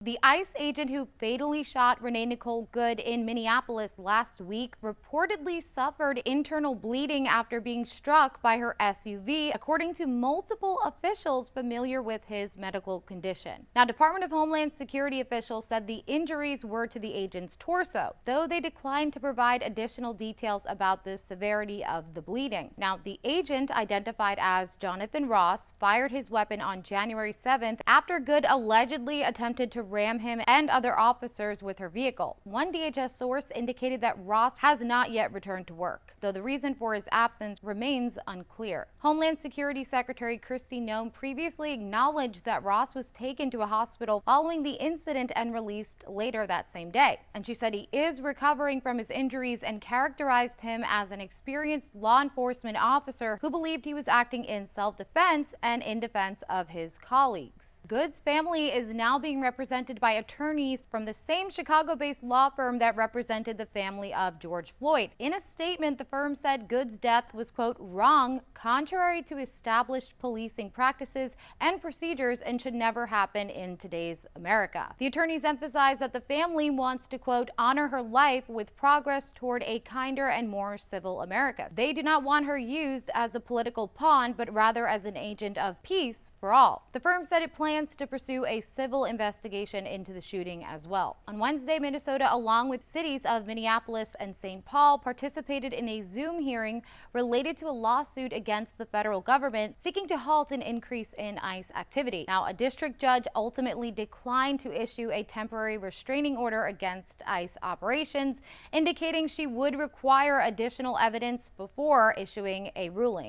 The ICE agent who fatally shot Renee Nicole Good in Minneapolis last week reportedly suffered internal bleeding after being struck by her SUV, according to multiple officials familiar with his medical condition. Now, Department of Homeland Security officials said the injuries were to the agent's torso, though they declined to provide additional details about the severity of the bleeding. Now, the agent, identified as Jonathan Ross, fired his weapon on January 7th after Good allegedly attempted to ram him and other officers with her vehicle. One DHS source indicated that Ross has not yet returned to work, though the reason for his absence remains unclear. Homeland Security Secretary Kristi Noem previously acknowledged that Ross was taken to a hospital following the incident and released later that same day. And she said he is recovering from his injuries and characterized him as an experienced law enforcement officer who believed he was acting in self-defense and in defense of his colleagues. Good's family is now being represented by attorneys from the same Chicago-based law firm that represented the family of George Floyd. In a statement, the firm said Good's death was, quote, wrong, contrary to established policing practices and procedures, and should never happen in today's America. The attorneys emphasized that the family wants to, quote, honor her life with progress toward a kinder and more civil America. They do not want her used as a political pawn, but rather as an agent of peace for all. The firm said it plans to pursue a civil investigation into the shooting as well. On Wednesday, Minnesota, along with cities of Minneapolis and St. Paul, participated in a Zoom hearing related to a lawsuit against the federal government seeking to halt an increase in ICE activity. Now, a district judge ultimately declined to issue a temporary restraining order against ICE operations, indicating she would require additional evidence before issuing a ruling.